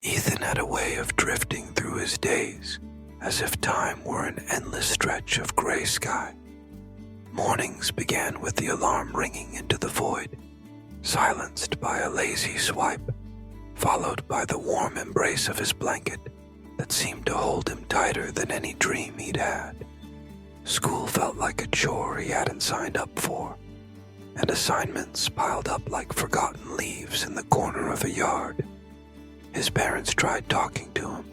Ethan had a way of drifting through his days, as if time were an endless stretch of gray sky. Mornings began with the alarm ringing into the void, silenced by a lazy swipe, followed by the warm embrace of his blanket that seemed to hold him tighter than any dream he'd had. School felt like a chore he hadn't signed up for, and assignments piled up like forgotten leaves in the corner of a yard. His parents tried talking to him,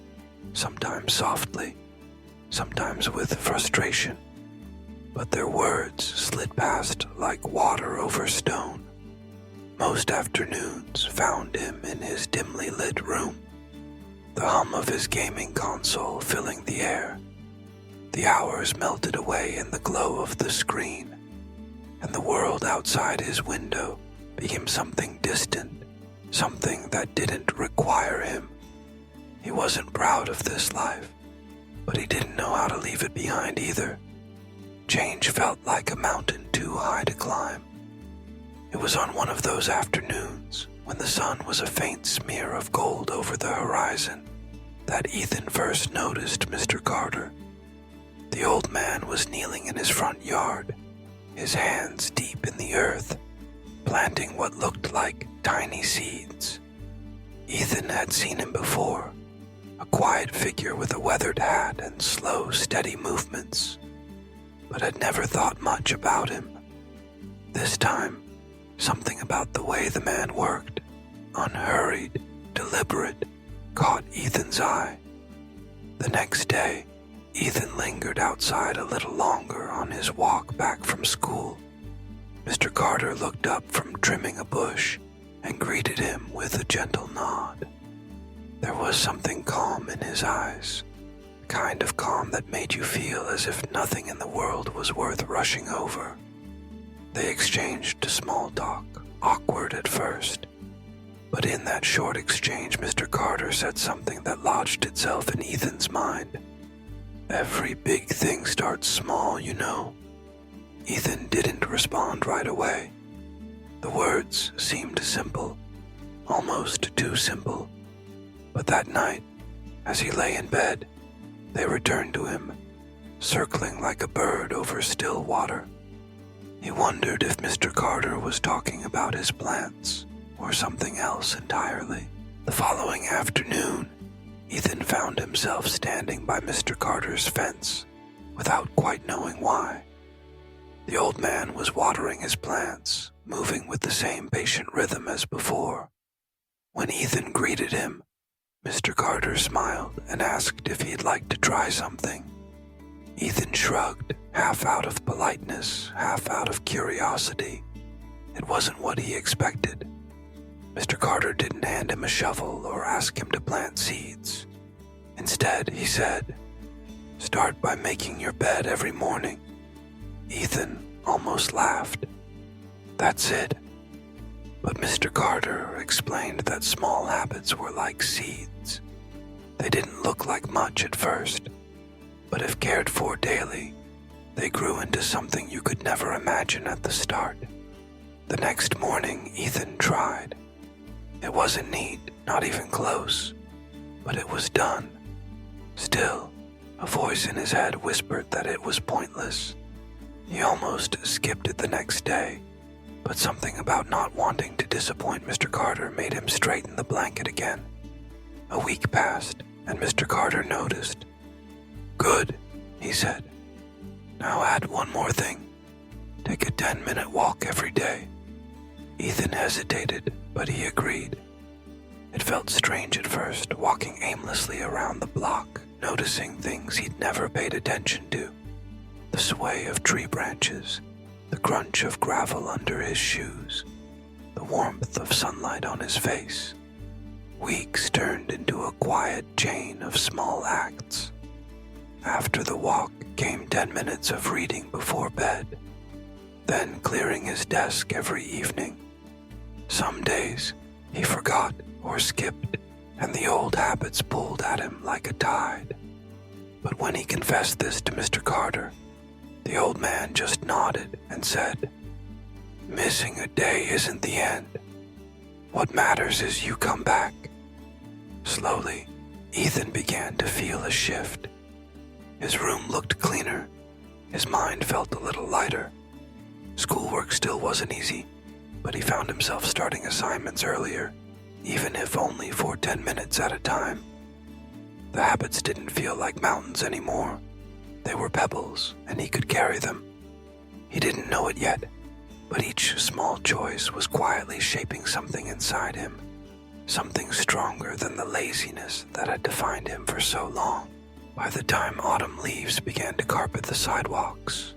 sometimes softly, sometimes with frustration, but their words slid past like water over stone. Most afternoons found him in his dimly lit room, the hum of his gaming console filling the air. The hours melted away in the glow of the screen, and the world outside his window became something distant, something that didn't require him. He wasn't proud of this life, but he didn't know how to leave it behind either. Change felt like a mountain too high to climb. It was on one of those afternoons, when the sun was a faint smear of gold over the horizon, that Ethan first noticed Mr. Carter. The old man was kneeling in his front yard, his hands deep in the earth, planting what looked like tiny seeds. Ethan had seen him before, a quiet figure with a weathered hat and slow, steady movements, but had never thought much about him. This time, something about the way the man worked, unhurried, deliberate, caught Ethan's eye. The next day, Ethan lingered outside a little longer on his walk back from school. Mr. Carter looked up from trimming a bush and greeted him with a gentle nod. There was something calm in his eyes, the kind of calm that made you feel as if nothing in the world was worth rushing over. They exchanged small talk, awkward at first, but in that short exchange Mr. Carter said something that lodged itself in Ethan's mind. "Every big thing starts small, you know." Ethan didn't respond right away. The words seemed simple, almost too simple, but that night, as he lay in bed, they returned to him, circling like a bird over still water. He wondered if Mr. Carter was talking about his plants or something else entirely. The following afternoon, Ethan found himself standing by Mr. Carter's fence without quite knowing why. The old man was watering his plants, moving with the same patient rhythm as before. When Ethan greeted him, Mr. Carter smiled and asked if he'd like to try something. Ethan shrugged, half out of politeness, half out of curiosity. It wasn't what he expected. Mr. Carter didn't hand him a shovel or ask him to plant seeds. Instead, he said, "Start by making your bed every morning." Ethan almost laughed. "That's it." But Mr. Carter explained that small habits were like seeds. They didn't look like much at first, but if cared for daily, they grew into something you could never imagine at the start. The next morning, Ethan tried. It wasn't neat, not even close, but it was done. Still, a voice in his head whispered that it was pointless. He almost skipped it the next day, but something about not wanting to disappoint Mr. Carter made him straighten the blanket again. A week passed, and Mr. Carter noticed. "Good," he said. "Now add one more thing. Take a 10-minute walk every day." Ethan hesitated, but he agreed. It felt strange at first, walking aimlessly around the block, noticing things he'd never paid attention to. The sway of tree branches, the crunch of gravel under his shoes, the warmth of sunlight on his face. Weeks turned into a quiet chain of small acts. After the walk came 10 minutes of reading before bed, then clearing his desk every evening. Some days, he forgot or skipped, and the old habits pulled at him like a tide. But when he confessed this to Mr. Carter, the old man just nodded and said, "Missing a day isn't the end. What matters is you come back." Slowly, Ethan began to feel a shift. His room looked cleaner. His mind felt a little lighter. Schoolwork still wasn't easy, but he found himself starting assignments earlier, even if only for 10 minutes at a time. The habits didn't feel like mountains anymore. They were pebbles, and he could carry them. He didn't know it yet, but each small choice was quietly shaping something inside him, something stronger than the laziness that had defined him for so long. By the time autumn leaves began to carpet the sidewalks,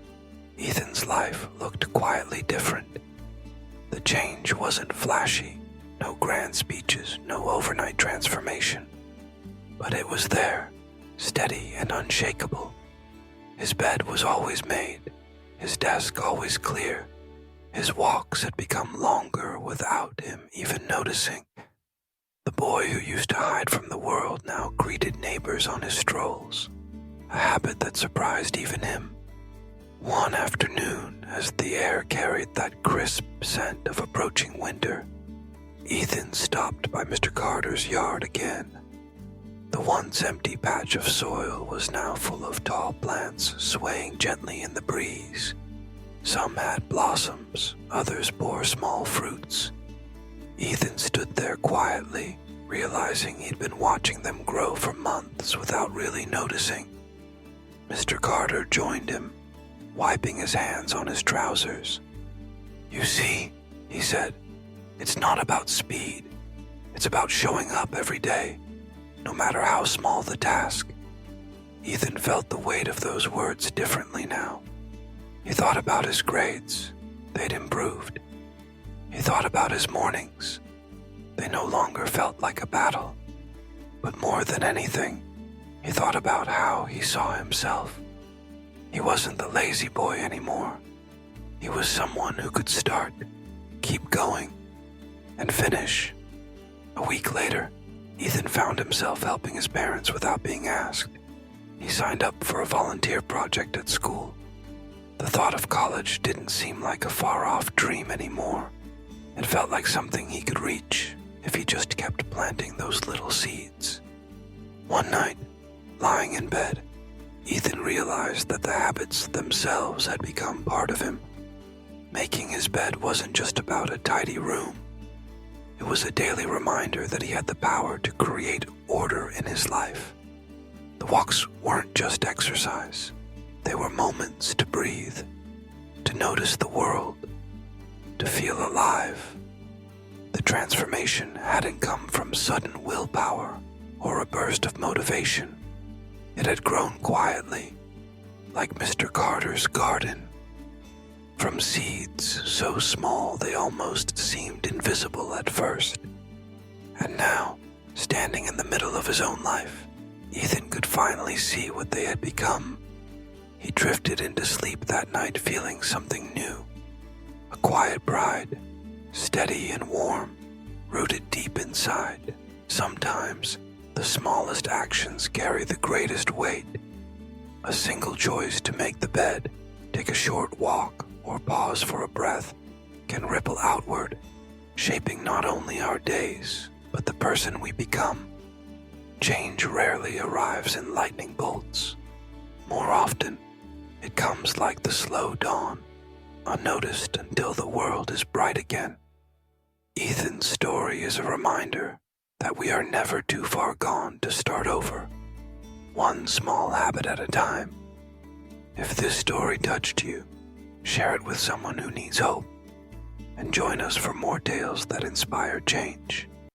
Ethan's life looked quietly different. The change wasn't flashy, no grand speeches, no overnight transformation. But it was there, steady and unshakable. His bed was always made, his desk always clear. His walks had become longer without him even noticing. The boy who used to hide from the world now greeted neighbors on his strolls, a habit that surprised even him. One afternoon, as the air carried that crisp scent of approaching winter, Ethan stopped by Mr. Carter's yard again. The once empty patch of soil was now full of tall plants swaying gently in the breeze. Some had blossoms, others bore small fruits. Ethan stood there quietly, realizing he'd been watching them grow for months without really noticing. Mr. Carter joined him, wiping his hands on his trousers. "You see," he said, "it's not about speed. It's about showing up every day, no matter how small the task." Ethan felt the weight of those words differently now. He thought about his grades. They'd improved. He thought about his mornings. They no longer felt like a battle. But more than anything, he thought about how he saw himself. He wasn't the lazy boy anymore. He was someone who could start, keep going, and finish. A week later, Ethan found himself helping his parents without being asked. He signed up for a volunteer project at school. The thought of college didn't seem like a far-off dream anymore. It felt like something he could reach if he just kept planting those little seeds. One night, lying in bed, Ethan realized that the habits themselves had become part of him. Making his bed wasn't just about a tidy room. It was a daily reminder that he had the power to create order in his life. The walks weren't just exercise. They were moments to breathe, to notice the world, to feel alive. The transformation hadn't come from sudden willpower or a burst of motivation. It had grown quietly, like Mr. Carter's garden, from seeds so small they almost seemed invisible at first. And now, standing in the middle of his own life, Ethan could finally see what they had become. He drifted into sleep that night feeling something new, a quiet pride, steady and warm, rooted deep inside. Sometimes, the smallest actions carry the greatest weight. A single choice to make the bed, take a short walk, or pause for a breath can ripple outward, shaping not only our days, but the person we become. Change rarely arrives in lightning bolts. More often, it comes like the slow dawn, unnoticed until the world is bright again. Ethan's story is a reminder that we are never too far gone to start over, one small habit at a time. If this story touched you, share it with someone who needs hope, and join us for more tales that inspire change.